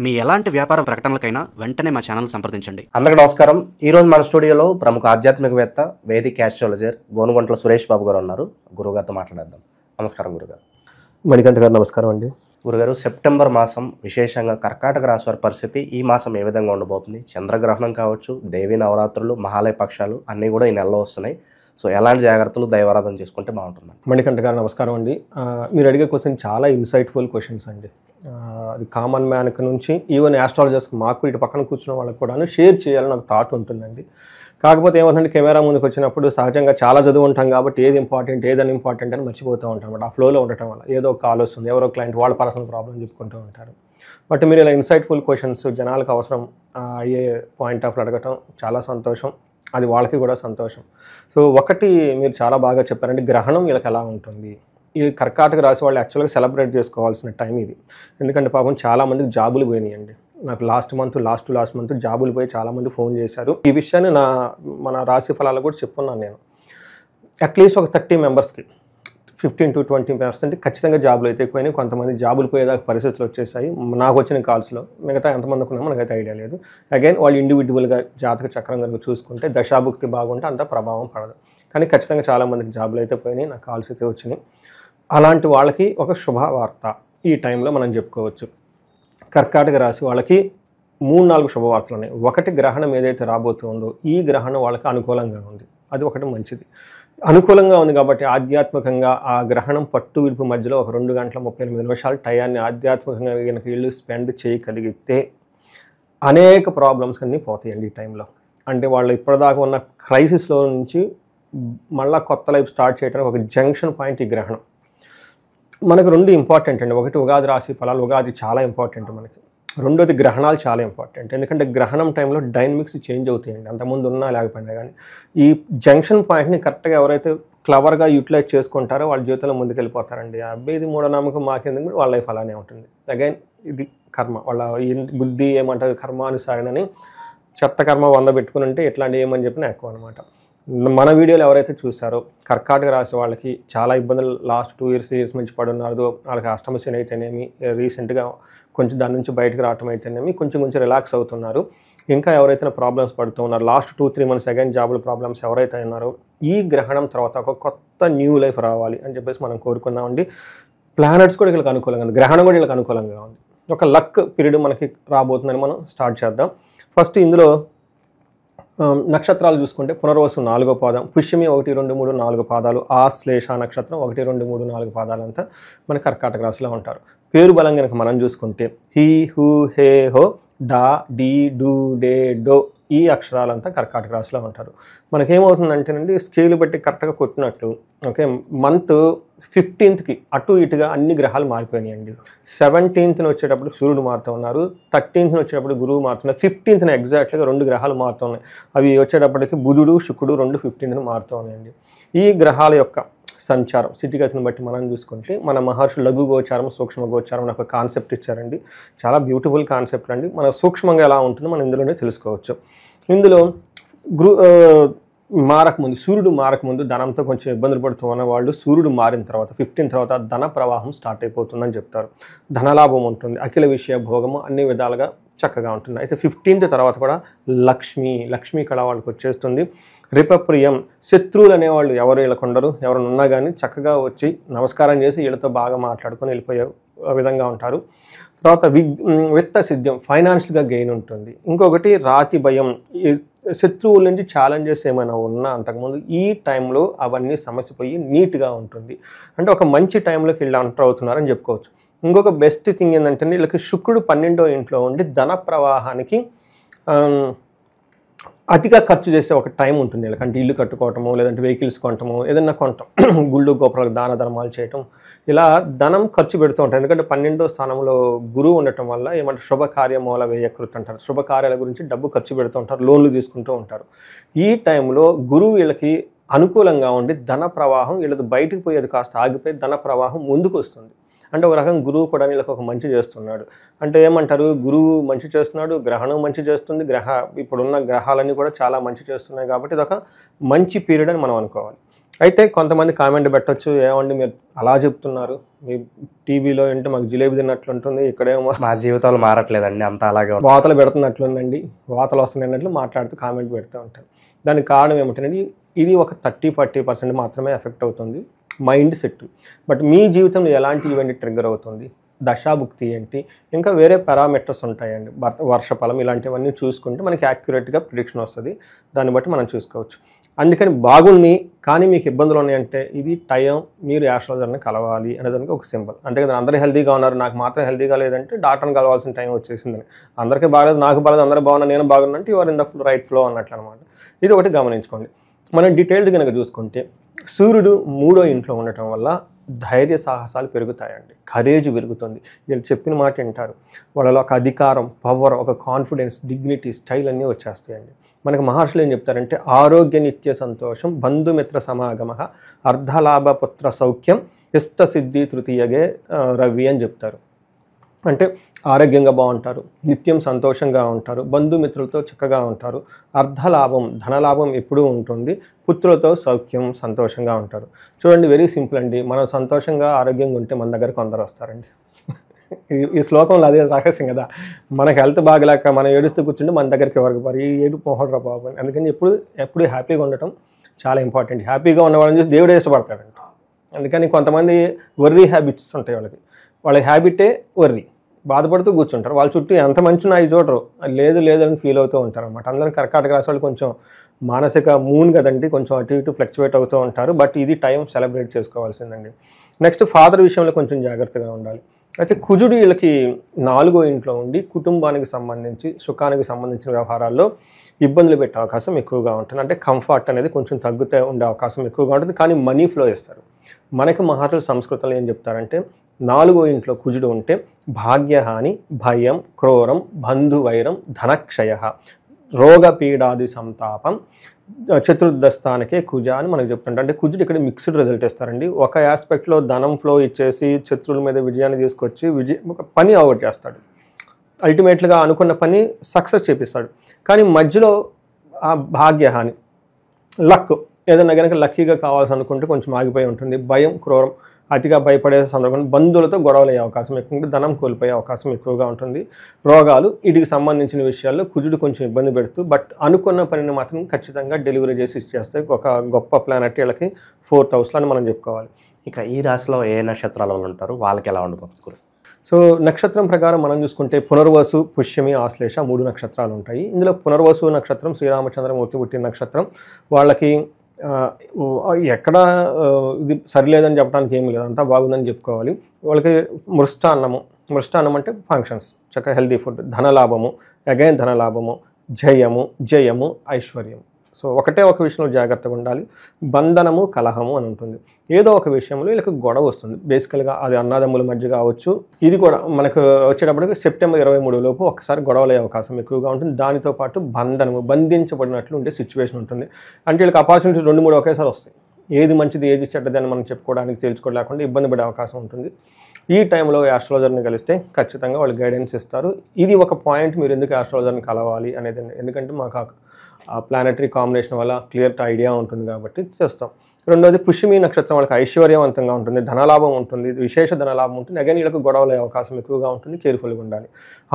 మీ ఎలాంటి వ్యాపార ప్రకటనలకైనా వెంటనే మా ఛానల్ సంప్రదించండి. అందరికీ నమస్కారం. ఈరోజు మన స్టూడియోలో ప్రముఖ ఆధ్యాత్మికవేత్త వేదిక్ ఆస్ట్రాలజర్ గోనుగంట్ల సురేష్ బాబు గారు ఉన్నారు. గురుగారితో మాట్లాడేద్దాం. నమస్కారం గురుగారు. మణికంఠ గారు నమస్కారం అండి. గురుగారు, సెప్టెంబర్ మాసం విశేషంగా కర్కాటక రాశి వారి పరిస్థితి ఈ మాసం ఏ విధంగా ఉండబోతుంది? చంద్రగ్రహణం కావచ్చు, దేవీ నవరాత్రులు, మహాలయ పక్షాలు అన్నీ కూడా ఈ నెలలో వస్తున్నాయి. సో ఎలాంటి జాగ్రత్తలు దైవారాధన చేసుకుంటే బాగుంటుంది? మణికంఠ గారు నమస్కారం అండి. మీరు అడిగే క్వశ్చన్ చాలా ఇన్సైట్ఫుల్ క్వశ్చన్స్ అండి. అది కామన్ మ్యాన్కి నుంచి ఈవెన్ ఆస్ట్రాలజర్స్కి, మాకు ఇటు పక్కన కూర్చున్న వాళ్ళకి కూడా షేర్ చేయాలని నాకు థాట్ ఉంటుందండి. కాకపోతే ఏమవుతుందంటే కెమెరా ముందుకు వచ్చినప్పుడు సహజంగా చాలా చదువు ఉంటాం కాబట్టి ఏది ఇంపార్టెంట్ ఏది అన్ఇంపార్టెంట్ అని మర్చిపోతూ ఉంటాం అన్నమాట. ఆ ఫ్లోలో ఉండటం వల్ల ఏదో ఒక కాల్ వస్తుంది, ఎవరో క్లయింట్ వాళ్ళ పర్సనల్ ప్రాబ్లం చెప్పుకుంటూ ఉంటారు. బట్ మీరు ఇలా ఇన్సైట్ఫుల్ క్వశ్చన్స్ జనాలకు అవసరం అయ్యే పాయింట్ ఆఫ్ అడగటం చాలా సంతోషం. అది వాళ్ళకి కూడా సంతోషం. సో ఒకటి మీరు చాలా బాగా చెప్పారండి, గ్రహణం వీళ్ళకి ఎలా ఉంటుంది. ఈ కర్కాటక రాశి వాళ్ళు యాక్చువల్గా సెలబ్రేట్ చేసుకోవాల్సిన టైం ఇది. ఎందుకంటే పాపం చాలామందికి జాబులు పోయినాయండి. నాకు లాస్ట్ మంత్ జాబులు పోయి చాలామంది ఫోన్ చేశారు. ఈ విషయాన్ని మన రాశి ఫలాలు కూడా చెప్పున్నాను నేను. అట్లీస్ట్ ఒక 30 మెంబర్స్కి 15 to 20% ఖచ్చితంగా జాబులు అయితే పోయినాయి. కొంతమంది జాబులు పోయేదాకా పరిస్థితులు వచ్చేసాయి నాకు వచ్చిన కాల్స్లో. మిగతా ఎంతమందికి ఉన్నా మనకైతే ఐడియా లేదు. అగైన్ వాళ్ళు ఇండివిజువల్గా జాతక చక్రం కనుక చూసుకుంటే దశాభుక్తి బాగుంటే అంత ప్రభావం పడదు. కానీ ఖచ్చితంగా చాలామందికి జాబులు అయితే పోయినాయి, నా కాల్స్ అయితే వచ్చినాయి. అలాంటి వాళ్ళకి ఒక శుభవార్త ఈ టైంలో మనం చెప్పుకోవచ్చు. కర్కాటక రాశి వాళ్ళకి 3-4 శుభవార్తలు ఉన్నాయి. ఒకటి, గ్రహణం ఏదైతే రాబోతుందో ఈ గ్రహణం వాళ్ళకి అనుకూలంగా ఉంది. అది ఒకటి మంచిది. అనుకూలంగా ఉంది కాబట్టి ఆధ్యాత్మికంగా ఆ గ్రహణం పట్టు విడుపు మధ్యలో ఒక 2 గంటల 38 నిమిషాల టయాన్ని ఆధ్యాత్మికంగా కనుక వీళ్ళు స్పెండ్ చేయగలిగితే అనేక ప్రాబ్లమ్స్ అన్నీ పోతాయండి ఈ టైంలో. అంటే వాళ్ళు ఇప్పటిదాకా ఉన్న క్రైసిస్లో నుంచి మళ్ళీ కొత్త లైఫ్ స్టార్ట్ చేయడానికి ఒక జంక్షన్ పాయింట్ ఈ గ్రహణం. మనకు 2 ఇంపార్టెంట్ అండి. ఒకటి ఉగాది రాశి ఫలాలు, ఉగాది చాలా ఇంపార్టెంట్ మనకి. రెండోది గ్రహణాలు చాలా ఇంపార్టెంట్. ఎందుకంటే గ్రహణం టైంలో డైనమిక్స్ చేంజ్ అవుతాయండి, అంతకుముందు ఉన్నా లేకపోయినా కానీ. ఈ జంక్షన్ పాయింట్ని కరెక్ట్గా ఎవరైతే క్లవర్గా యూటిలైజ్ చేసుకుంటారో వాళ్ళ జీవితంలో ముందుకు వెళ్ళిపోతారండి. అబ్బాయి ఇది మూఢనమ్మకం, మాకెందుకు, వాళ్ళ లైఫ్ అలానే ఉంటుంది. అగైన్ ఇది కర్మ, వాళ్ళ బుద్ధి ఏమంటారు కర్మానుసారని. చెత్త కర్మ 100 పెట్టుకుని ఉంటే ఇట్లాంటివి ఏమని చెప్పినా ఎక్కువ అనమాట. మన వీడియోలు ఎవరైతే చూస్తారో కర్కాటక రాశి వాళ్ళకి చాలా ఇబ్బందులు లాస్ట్ 2 years నుంచి పడున్నారు. వాళ్ళకి అష్టమ శని అయితేనేమి, రీసెంట్గా కొంచెం దాని నుంచి బయటకు రావటం అయితేనేమి కొంచెం రిలాక్స్ అవుతున్నారు. ఇంకా ఎవరైతే ప్రాబ్లమ్స్ పడుతూ ఉన్నారు లాస్ట్ 2-3 months అగైన్ జాబుల ప్రాబ్లమ్స్ ఎవరైతే ఉన్నారో ఈ గ్రహణం తర్వాత ఒక కొత్త న్యూ లైఫ్ రావాలి అని చెప్పేసి మనం కోరుకుందామండి. ప్లానెట్స్ కూడా వీళ్ళకి అనుకూలంగా ఉంది, గ్రహణం కూడా వీళ్ళకి అనుకూలంగా ఉంది. ఒక లక్ పీరియడ్ మనకి రాబోతుందని మనం స్టార్ట్ చేద్దాం. ఫస్ట్ ఇందులో నక్షత్రాలు చూసుకుంటే పునర్వసు 4వ పాదం, పుష్యమి 1, 2, 3, 4 పాదాలు, ఆశ్లేష నక్షత్రం 1, 2, 3, 4 పాదాలంతా మన కర్కాటక రాశిలో ఉంటారు. పేరు బలం కనుక మనం చూసుకుంటే హీ, హూ, హే, హో, డా, డీ, డూ, డే, డో ఈ అక్షరాలంతా కర్కాటక రాశిలో ఉంటారు. మనకేమవుతుందంటేనండి స్కేల్ బట్టి కరెక్ట్గా కొట్టినట్లు ఓకే మంత్ 15th అటు ఇటుగా అన్ని గ్రహాలు మారిపోయినాయండి. 17th వచ్చేటప్పుడు సూర్యుడు మారుతూ ఉన్నారు, 13th వచ్చేటప్పుడు గురువు మారుతున్నారు, 15th ఎగ్జాక్ట్గా 2 గ్రహాలు మారుతున్నాయి. అవి వచ్చేటప్పటికి బుధుడు శుక్రుడు 2 15th మారుతూ ఉన్నాయండి. ఈ గ్రహాల యొక్క సంచారం స్థితిగతిని బట్టి మనం చూసుకుంటే మన మహర్షులు లఘు గోచారం, సూక్ష్మ గోచారం అని ఒక కాన్సెప్ట్ ఇచ్చారండి. చాలా బ్యూటిఫుల్ కాన్సెప్ట్ అండి. మన సూక్ష్మంగా ఎలా ఉంటుందో మనం ఇందులోనే తెలుసుకోవచ్చు. ఇందులో మారకముందు, సూర్యుడు మారకముందు ధనంతో కొంచెం ఇబ్బందులు పడుతూ ఉన్న వాళ్ళు సూర్యుడు మారిన తర్వాత 15 తర్వాత ధన ప్రవాహం స్టార్ట్ అయిపోతుందని చెప్తారు. ధనలాభం ఉంటుంది, అఖిల విషయ భోగము అన్ని విధాలుగా చక్కగా ఉంటుంది. అయితే 15th తర్వాత కూడా లక్ష్మీ కళ వాళ్ళకి వచ్చేస్తుంది. రిపప్రియం, శత్రువులు అనేవాళ్ళు ఎవరు వీళ్ళకు ఉండరు. ఎవరైనా ఉన్నా కానీ చక్కగా వచ్చి నమస్కారం చేసి వీళ్ళతో బాగా మాట్లాడుకొని వెళ్ళిపోయే విధంగా ఉంటారు. తర్వాత విత్త సిద్ధ్యం, ఫైనాన్షియల్గా గెయిన్ ఉంటుంది. ఇంకొకటి రాతి భయం, శత్రువుల నుంచి ఛాలెంజెస్ ఏమైనా ఉన్నా అంతకుముందు ఈ టైంలో అవన్నీ సమస్య పోయి నీట్గా ఉంటుంది. అంటే ఒక మంచి టైంలోకి వీళ్ళు ఎంటర్ అవుతున్నారని చెప్పుకోవచ్చు. ఇంకొక బెస్ట్ థింగ్ ఏంటంటే వీళ్ళకి శుక్రుడు 12వ ఇంట్లో ఉండి ధన ప్రవాహానికి అతిగా ఖర్చు చేసే ఒక టైం ఉంటుంది వీళ్ళకి. అంటే ఇల్లు కట్టుకోవటము, లేదంటే వెహికల్స్ కొనటము, ఏదన్నా కొనటం, గుళ్ళు గోపురాలకు దాన ధర్మాలు చేయటం, ఇలా ధనం ఖర్చు పెడుతూ ఉంటారు. ఎందుకంటే 12వ స్థానంలో గురువు ఉండటం వల్ల ఏమంటే శుభకార్యమూల వ్యయకృతి అంటారు. శుభకార్యాల గురించి డబ్బు ఖర్చు పెడుతూ ఉంటారు, లోన్లు తీసుకుంటూ ఉంటారు. ఈ టైంలో గురువు వీళ్ళకి అనుకూలంగా ఉండి ధన ప్రవాహం వీళ్ళది బయటకు పోయేది కాస్త ఆగిపోయి ధన ప్రవాహం ముందుకు వస్తుంది. అంటే ఒక రకంగా గురువు కూడా వీళ్ళకి ఒక మంచి చేస్తున్నాడు. అంటే ఏమంటారు, గురువు మంచి చేస్తున్నాడు, గ్రహణం మంచి చేస్తుంది, ఇప్పుడున్న గ్రహాలన్నీ కూడా చాలా మంచి చేస్తున్నాయి. కాబట్టి ఇది ఒక మంచి పీరియడ్ అని మనం అనుకోవాలి. అయితే కొంతమంది కామెంట్ పెట్టొచ్చు, ఏమండి మీరు అలా చెప్తున్నారు, మీ టీవీలో ఏంటో మాకు జిలేబీ తిన్నట్లు ఉంటుంది, ఇక్కడేమో మా జీవితాలు మారట్లేదండి, అంతా అలాగే ఉంది. వాతలు పెడుతున్నట్లుందండి, వాతలు వస్తున్నట్లు మాట్లాడుతూ కామెంట్ పెడుతూ ఉంటారు. దానికి కారణం ఏమిటంటే ఇది ఒక 30-40% మాత్రమే ఎఫెక్ట్ అవుతుంది మైండ్ సెట్. బట్ మీ జీవితంలో ఎలాంటి ఈవెంట్ ట్రిగ్గర్ అవుతుంది, దశాభుక్తి ఏంటి, ఇంకా వేరే పారామీటర్స్ ఉంటాయండి, వర్షఫలం, ఇలాంటివన్నీ చూసుకుంటే మనకి యాక్యురేట్గా ప్రిడిక్షన్ వస్తుంది. దాన్ని బట్టి మనం చూసుకోవచ్చు. అందుకని బాగుంది కానీ మీకు ఇబ్బందులు ఉన్నాయంటే ఇది టైం మీరు యాస్ట్రాలజర్ని కలవాలి అనేదానికి ఒక సింబల్. అంతే కదా, అందరూ హెల్తీగా ఉన్నారు, నాకు మాత్రం హెల్తీగా లేదంటే డాక్టర్ని కలవాల్సిన టైం వచ్చేసిందని. అందరికీ బాగాలేదు, నాకు బాగాలేదు, అందరూ బాగున్నా నేను బాగున్నానంటే your in the right flow అన్నట్లు అనమాట. ఇది ఒకటి గమనించుకోండి. మనం డీటెయిల్డ్ కనుక చూసుకుంటే సూర్యుడు 3వ ఇంట్లో ఉండటం వల్ల ధైర్య సాహసాలు పెరుగుతాయండి, కరేజ్ పెరుగుతుంది, వీళ్ళు చెప్పిన మాట వింటారు, వాళ్ళలో ఒక అధికారం, పవర్, ఒక కాన్ఫిడెన్స్, డిగ్నిటీ, స్టైల్ అన్నీ వచ్చేస్తాయండి. మనకు మహర్షులు ఏం చెప్తారంటే ఆరోగ్య నిత్య సంతోషం, బంధుమిత్ర సమాగమ, అర్ధలాభ పుత్ర సౌఖ్యం, ఇష్టసిద్ధి తృతీయగే రవి అని చెప్తారు. అంటే ఆరోగ్యంగా బాగుంటారు, నిత్యం సంతోషంగా ఉంటారు, బంధుమిత్రులతో చక్కగా ఉంటారు, అర్ధలాభం ధనలాభం ఎప్పుడూ ఉంటుంది, పుత్రులతో సౌఖ్యం సంతోషంగా ఉంటారు. చూడండి, వెరీ సింపుల్ అండి. మనం సంతోషంగా ఆరోగ్యంగా ఉంటే మన దగ్గర కొందరు వస్తారండి. ఈ శ్లోకంలో అదే రహస్యం కదా. మనకు హెల్త్ బాగలేక మనం ఏడుస్తూ కూర్చుంటే మన దగ్గరికి ఎవరికి పోరు, ఈ ఏడు పోహడరా బాబు. అందుకని ఎప్పుడు హ్యాపీగా ఉండటం చాలా ఇంపార్టెంట్. హ్యాపీగా ఉన్న వాళ్ళని చూసి దేవుడే ఇష్టపడతాడంట. అందుకని కొంతమంది వర్రీ హ్యాబిట్స్ ఉంటాయి వాళ్ళ హ్యాబిటే వర్రీ, బాధపడుతూ కూర్చుంటారు. వాళ్ళ చుట్టూ ఎంత మంచిగా అవి చూడరు, లేదు లేదని ఫీల్ అవుతూ ఉంటారు అనమాట. అందరం కర్కాటక రాశి వాళ్ళు కొంచెం మానసిక మూన్ కదండి, కొంచెం అటు ఇటు ఫ్లక్చువేట్ అవుతూ ఉంటారు. బట్ ఇది టైం సెలబ్రేట్ చేసుకోవాల్సిందండి. నెక్స్ట్ ఫాదర్ విషయంలో కొంచెం జాగ్రత్తగా ఉండాలి. అయితే కుజుడు వీళ్ళకి 4వ ఇంట్లో ఉండి కుటుంబానికి సంబంధించి సుఖానికి సంబంధించిన వ్యవహారాల్లో ఇబ్బందులు పెట్టే అవకాశం ఎక్కువగా ఉంటుంది. అంటే కంఫర్ట్ అనేది కొంచెం తగ్గుతూ ఉండే అవకాశం ఎక్కువగా ఉంటుంది. కానీ మనీ ఫ్లో ఇస్తారు. మనకి మహర్షుల సంస్కృతంలో ఏం చెప్తారంటే 4వ ఇంట్లో కుజుడు ఉంటే భాగ్యహాని, భయం, క్రోరం, బంధువైరం, ధనక్షయ, రోగపీడాది సంతాపం, చతుర్థస్థానికే కుజ అని మనకు చెప్తుంటారు. అంటే కుజుడు ఇక్కడ మిక్స్డ్ రిజల్ట్ ఇస్తారండి. ఒక ఆస్పెక్ట్లో ధనం ఫ్లో ఇచ్చేసి శత్రువుల మీద విజయాన్ని తీసుకొచ్చి ఒక పని అవుట్ చేస్తాడు. అల్టిమేట్గా అనుకున్న పని సక్సెస్ చేపిస్తాడు. కానీ మధ్యలో ఆ భాగ్యహాని, లక్, ఏదైనా కనుక లక్కీగా కావాల్సి అనుకుంటే కొంచెం ఆగిపోయి ఉంటుంది. భయం, క్రోరం, అతిగా భయపడే సందర్భంలో బంధువులతో గొడవలు అయ్యే అవకాశం ఎక్కువ ఉంటుంది, ధనం కోల్పోయే అవకాశం ఎక్కువగా ఉంటుంది. రోగాలు, వీటికి సంబంధించిన విషయాల్లో కుజుడు కొంచెం ఇబ్బంది పెడుతూ బట్ అనుకున్న పనిని మాత్రం ఖచ్చితంగా డెలివరీ చేసి ఇచ్చేస్తే ఒక గొప్ప ప్లానెట్ వీళ్ళకి 4th హౌస్లో అని మనం చెప్పుకోవాలి. ఇక ఈ రాశిలో ఏ నక్షత్రాల వాళ్ళు ఉంటారు, వాళ్ళకి ఎలా ఉండబోతుంది? సో నక్షత్రం ప్రకారం మనం చూసుకుంటే పునర్వసు, పుష్యమి, ఆశ్లేష 3 నక్షత్రాలు ఉంటాయి. ఇందులో పునర్వసు నక్షత్రం శ్రీరామచంద్రమూర్తి పుట్టిన నక్షత్రం. వాళ్ళకి ఎక్కడ ఇది సరిలేదని చెప్పడానికి ఏమీ లేదు, అంతా బాగుందని చెప్పుకోవాలి. వాళ్ళకి మృష్టాన్నం అంటే ఫంక్షన్స్, చక్కగా హెల్తీ ఫుడ్, ధనలాభము, అగైన్ ధనలాభము, జయము, ఐశ్వర్యం. సో ఒకటే ఒక విషయంలో జాగ్రత్తగా ఉండాలి. బంధనము, కలహము అని ఉంటుంది. ఏదో ఒక విషయంలో వీళ్ళకి గొడవ వస్తుంది. బేసికల్గా అది అన్నదమ్ముల మధ్య కావచ్చు. ఇది కూడా మనకు వచ్చేటప్పటికి సెప్టెంబర్ 23 లోపు ఒకసారి గొడవలు అయ్యే అవకాశం ఎక్కువగా ఉంటుంది. దానితో పాటు బంధనము, బంధించబడినట్లు ఉండే సిచ్యువేషన్ ఉంటుంది. అంటే వీళ్ళకి ఆపర్చునిటీస్ 2-3 ఒకేసారి వస్తాయి. ఏది మంచిది ఏది చెడ్డది అని మనం చెప్పుకోవడానికి తేల్చుకోలేకుండా ఇబ్బంది పడే అవకాశం ఉంటుంది. ఈ టైంలో ఆస్ట్రాలజర్ని కలిస్తే ఖచ్చితంగా వాళ్ళు గైడెన్స్ ఇస్తారు. ఇది ఒక పాయింట్, మీరు ఎందుకు ఆస్ట్రాలజర్ని కలవాలి అనేది. ఎందుకంటే మాకు ఆ ప్లానెటరీ కాంబినేషన్ వల్ల క్లియర్ ఐడియా ఉంటుంది కాబట్టి చేస్తాం. రెండోది పుష్యమి నక్షత్రం వాళ్ళకి ఐశ్వర్యవంతంగా ఉంటుంది, ధనలాభం ఉంటుంది, విశేష ధనలాభం ఉంటుంది. అగైన్ వీళ్ళకి గొడవలే అవకాశం ఎక్కువగా ఉంటుంది, కేర్ఫుల్గా ఉండాలి.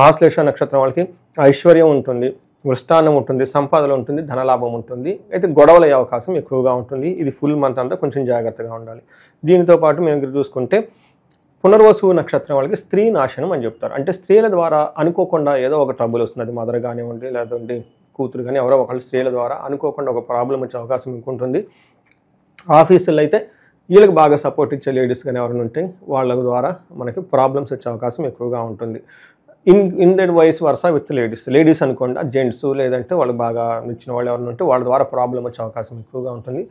ఆశ్లేష నక్షత్రం వాళ్ళకి ఐశ్వర్యం ఉంటుంది, మృష్టాన్నం ఉంటుంది, సంపాదన ఉంటుంది, ధనలాభం ఉంటుంది. అయితే గొడవలు అయ్యే అవకాశం ఎక్కువగా ఉంటుంది. ఇది ఫుల్ మంత్ అంతా కొంచెం జాగ్రత్తగా ఉండాలి. దీనితో పాటు మేము చూసుకుంటే పునర్వసు నక్షత్రం వాళ్ళకి స్త్రీ నాశనం అని చెప్తారు. అంటే స్త్రీల ద్వారా అనుకోకుండా ఏదో ఒక ట్రబుల్ వస్తుంది. అది మదర్ కానివ్వండి, లేదంటే కూతురు కానీ ఎవరో ఒకళ్ళు స్త్రీల ద్వారా అనుకోకుండా ఒక ప్రాబ్లం వచ్చే అవకాశం ఉంటుంది. ఆఫీసుల్లో అయితే వీళ్ళకి బాగా సపోర్ట్ ఇచ్చే లేడీస్ కానీ ఎవరైనా ఉంటే వాళ్ళ ద్వారా మనకి ప్రాబ్లమ్స్ వచ్చే అవకాశం ఎక్కువగా ఉంటుంది. In that vice versa with ladies అనుకోండి, జెంట్స్ లేదంటే వాళ్ళు బాగా నచ్చిన వాళ్ళు ఎవరైనా ఉంటే వాళ్ళ ద్వారా ప్రాబ్లం వచ్చే అవకాశం ఎక్కువగా ఉంటుంది.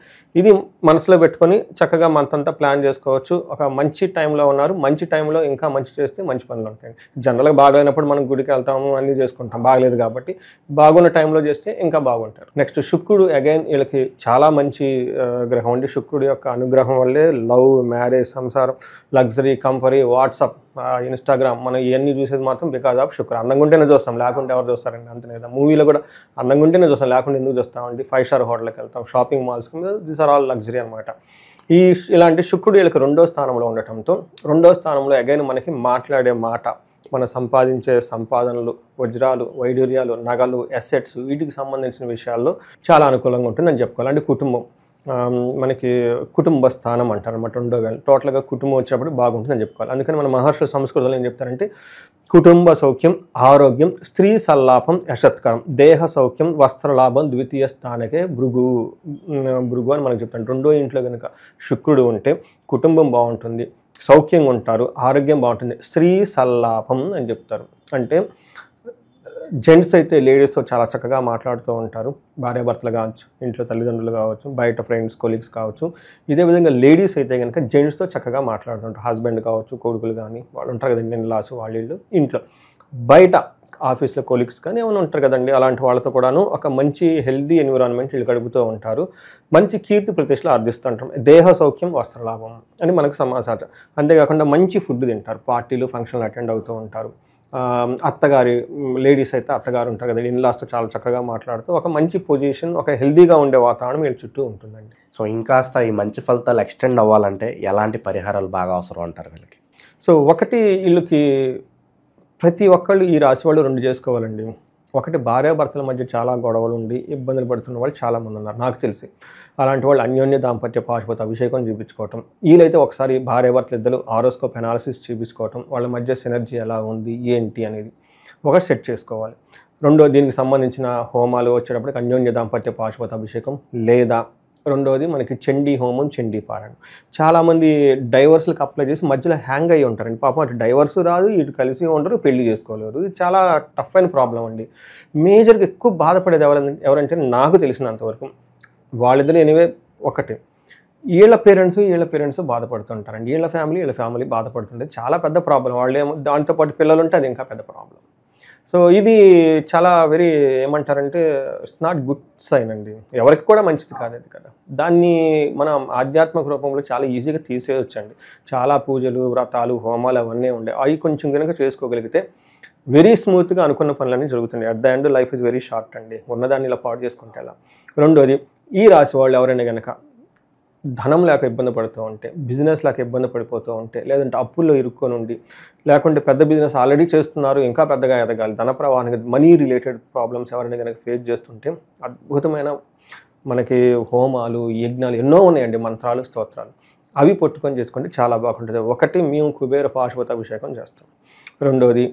ఇది మనసులో పెట్టుకొని చక్కగా మంతంతా ప్లాన్ చేసుకోవచ్చు. ఒక మంచి టైంలో ఉన్నారు, మంచి టైంలో ఇంకా మంచి చేస్తే మంచి పనులు ఉంటాయి. జనరల్గా బాగలేనప్పుడు మనం గుడికి వెళ్తాము, అన్నీ చేసుకుంటాం, బాగలేదు కాబట్టి బాగున్న టైంలో చేస్తే ఇంకా బాగుంటారు. నెక్స్ట్ శుక్రుడు, అగైన్ వీళ్ళకి చాలా మంచి గ్రహం అండి. శుక్రుడు యొక్క అనుగ్రహం వల్లే లవ్, మ్యారేజ్, సంసారం, లగ్జరీ, కంఫరీ, వాట్సాప్ ఇన్స్టాగ్రామ్ మనం ఇవన్నీ చూసేది మాత్రం బికాజ్ ఆఫ్ శుక్ర. అందంగా ఉంటేనే చూస్తాం, లేకుంటే ఎవరు చూస్తారండి? అంతే కదా. మూవీలో కూడా అందంగా ఉంటేనే చూస్తాం, లేకుంటే ఎందుకు చూస్తామండి? 5 స్టార్ హోటల్కి వెళ్తాం, షాపింగ్ మాల్స్కి, దీస్ ఆర్ ఆల్ లగ్జరీ అనమాట. ఇలాంటి శుక్రుడు వీళ్ళకి 2వ స్థానంలో ఉండటంతో 2వ స్థానంలో అగైన్ మనకి మాట్లాడే మాట, మనం సంపాదించే సంపాదనలు, వజ్రాలు, వైడూర్యాలు, నగలు, అసెట్స్, వీటికి సంబంధించిన విషయాల్లో చాలా అనుకూలంగా ఉంటుందని చెప్పుకోవాలి. అంటే కుటుంబం, మనకి కుటుంబ స్థానం అంటారు అన్నమాట 2వ. టోటల్గా కుటుంబం వచ్చినప్పుడు బాగుంటుందని చెప్పుకోవాలి. అందుకని మన మహర్షుల సంస్కృతిలో ఏం చెప్తారంటే కుటుంబ సౌఖ్యం, ఆరోగ్యం, స్త్రీ సల్లాపం, యశత్కరం, దేహ సౌఖ్యం, వస్త్రలాభం, ద్వితీయ స్థానకే భృగు అని మనకు చెప్తాను. 2వ ఇంట్లో కనుక శుక్రుడు ఉంటే కుటుంబం బాగుంటుంది, సౌఖ్యంగా ఉంటారు, ఆరోగ్యం బాగుంటుంది, స్త్రీ సల్లాపం అని చెప్తారు. అంటే జెంట్స్ అయితే లేడీస్తో చాలా చక్కగా మాట్లాడుతూ ఉంటారు, భార్యాభర్తలు కావచ్చు, ఇంట్లో తల్లిదండ్రులు కావచ్చు, బయట ఫ్రెండ్స్, కొలీగ్స్ కావచ్చు. ఇదే విధంగా లేడీస్ అయితే కనుక జెంట్స్తో చక్కగా మాట్లాడుతుంటారు, హస్బెండ్ కావచ్చు, కొడుకులు కానీ వాళ్ళు ఉంటారు కదండి, ఇన్లాస్ వాళ్ళు ఇంట్లో. బయట ఆఫీస్లో కొలీగ్స్ కానీ ఏమైనా ఉంటారు కదండి, అలాంటి వాళ్ళతో కూడాను ఒక మంచి హెల్దీ ఎన్విరాన్మెంట్ వీళ్ళు గడుపుతూ ఉంటారు, మంచి కీర్తి ప్రతిష్టలు ఆర్జిస్తూ ఉంటారు. దేహ సౌఖ్యం, వస్త్రలాభం అని మనకు సమాచారం. అంతేకాకుండా మంచి ఫుడ్ తింటారు, పార్టీలు, ఫంక్షన్లు అటెండ్ అవుతూ ఉంటారు. అత్తగారి లేడీస్ అయితే అత్తగారు ఉంటారు కదా, ఇన్లాస్తో చాలా చక్కగా మాట్లాడుతూ ఒక మంచి పొజిషన్, ఒక హెల్దీగా ఉండే వాతావరణం వీళ్ళ చుట్టూ ఉంటుందండి. సో ఇంకాస్త ఈ మంచి ఫలితాలు ఎక్స్టెండ్ అవ్వాలంటే ఎలాంటి పరిహారాలు బాగా అవసరం అంటారు వీళ్ళకి? సో ఒకటి, వీళ్ళకి ప్రతి ఒక్కళ్ళు ఈ రాశి వాళ్ళు 2 చేసుకోవాలండి. ఒకటి, భార్యాభర్తల మధ్య చాలా గొడవలు ఉండి ఇబ్బందులు పడుతున్న వాళ్ళు చాలామంది ఉన్నారు నాకు తెలిసి. అలాంటి వాళ్ళు అన్యోన్య దాంపత్య పాశుపత అభిషేకం చూపించుకోవటం. వీళ్ళైతే ఒకసారి భార్యాభర్తలు ఇద్దరు హారోస్కోప్ అనాలిసిస్ చూపించుకోవటం, వాళ్ళ మధ్య సినర్జీ ఎలా ఉంది ఏంటి అనేది ఒకటి సెట్ చేసుకోవాలి. 2వ, దీనికి సంబంధించిన హోమాలు వచ్చేటప్పటికి అన్యోన్య దాంపత్య పాశుపత అభిషేకం, లేదా 2వది మనకి చండీ హోమం, చండీ పారాయణం. చాలామంది డైవర్స్లకు అప్లై చేసి మధ్యలో హ్యాంగ్ అయ్యి ఉంటారండి. పాపం అటు డైవర్స్ రాదు, ఇటు కలిసి ఉండరు, పెళ్లి చేసుకోలేరు. ఇది చాలా టఫ్ అయిన ప్రాబ్లం అండి. మేజర్గా ఎక్కువ బాధపడేది ఎవరంటే నాకు తెలిసినంతవరకు వాళ్ళిద్దరు ఎనివే ఒకటి, వీళ్ళ పేరెంట్స్ బాధపడుతుంటారండి. వీళ్ళ ఫ్యామిలీ బాధపడుతుంటే చాలా పెద్ద ప్రాబ్లం. వాళ్ళు ఏమో దాంతోపాటు పిల్లలు ఉంటే అది ఇంకా పెద్ద ప్రాబ్లం. సో ఇది చాలా ఏమంటారంటే ఇట్స్ నాట్ గుడ్ సైన్ అండి, ఎవరికి కూడా మంచిది కాదు అది కదా. దాన్ని మనం ఆధ్యాత్మిక రూపంలో చాలా ఈజీగా తీసేయొచ్చండి. చాలా పూజలు, వ్రతాలు, హోమాలు అవన్నీ ఉండే, అవి కొంచెం కనుక చేసుకోగలిగితే వెరీ స్మూత్గా అనుకున్న పనులన్నీ జరుగుతుంది. At the end life is very short అండి, ఉన్నదాన్ని ఇలా పాడు చేసుకుంటే ఎలా. 2వది, ఈ రాశి వాళ్ళు ఎవరైనా కనుక ధనం లేక ఇబ్బంది పడుతూ ఉంటే, బిజినెస్ లేక ఇబ్బంది పడిపోతూ ఉంటే, లేదంటే అప్పుల్లో ఇరుక్కొని ఉండి, లేకుంటే పెద్ద బిజినెస్ ఆల్రెడీ చేస్తున్నారు ఇంకా పెద్దగా ఎదగాలి, ధన ప్రవాహానికి మనీ రిలేటెడ్ ప్రాబ్లమ్స్ ఎవరైనా కనుక ఫేస్ చేస్తుంటే అద్భుతమైన మనకి హోమాలు, యజ్ఞాలు ఎన్నో ఉన్నాయండి, మంత్రాలు, స్తోత్రాలు, అవి పట్టుకొని చేసుకుంటే చాలా బాగుంటుంది. ఒకటి, మేము కుబేర పాశుపత అభిషేకం చేస్తాం. 2వది,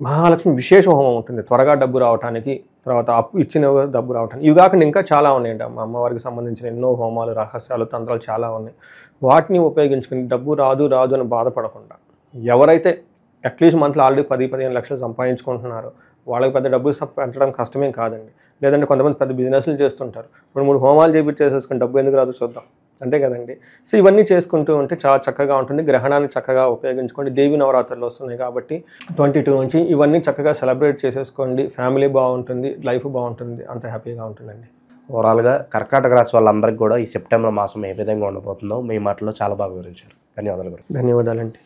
మహాలక్ష్మి విశేష హోమం ఉంటుంది, త్వరగా డబ్బు రావడానికి, తర్వాత అప్పు ఇచ్చిన డబ్బు రావడానికి. ఇవి కాకుండా ఇంకా చాలా ఉన్నాయండి, మా అమ్మవారికి సంబంధించిన ఎన్నో హోమాలు, రహస్యాలు, తంత్రాలు చాలా ఉన్నాయి. వాటిని ఉపయోగించుకుని డబ్బు రాదు అని బాధపడకుండా, ఎవరైతే అట్లీస్ట్ మంత్లో ఆల్రెడీ 10-15 లక్షలు సంపాదించుకుంటున్నారో వాళ్ళకి పెద్ద డబ్బులు పెంచడం కష్టమేం కాదండి. లేదంటే కొంతమంది పెద్ద బిజినెస్లు చేస్తుంటారు, 2-3 హోమాలు చేపించేసేసుకుని డబ్బు ఎందుకు రాదు చూద్దాం, అంతే కదండి. సో ఇవన్నీ చేసుకుంటూ ఉంటే చాలా చక్కగా ఉంటుంది. గ్రహణాన్ని చక్కగా ఉపయోగించుకోండి. దేవి నవరాత్రులు వస్తున్నాయి కాబట్టి 22 నుంచి ఇవన్నీ చక్కగా సెలబ్రేట్ చేసేసుకోండి. ఫ్యామిలీ బాగుంటుంది, లైఫ్ బాగుంటుంది, అంత హ్యాపీగా ఉంటుందండి. ఓవరాల్గా కర్కాటక రాశి వాళ్ళందరికీ కూడా ఈ సెప్టెంబర్ మాసం ఏ విధంగా ఉండబోతుందో మీ మాటలో చాలా బాగా వివరించారు. ధన్యవాదాలు. ధన్యవాదాలండి.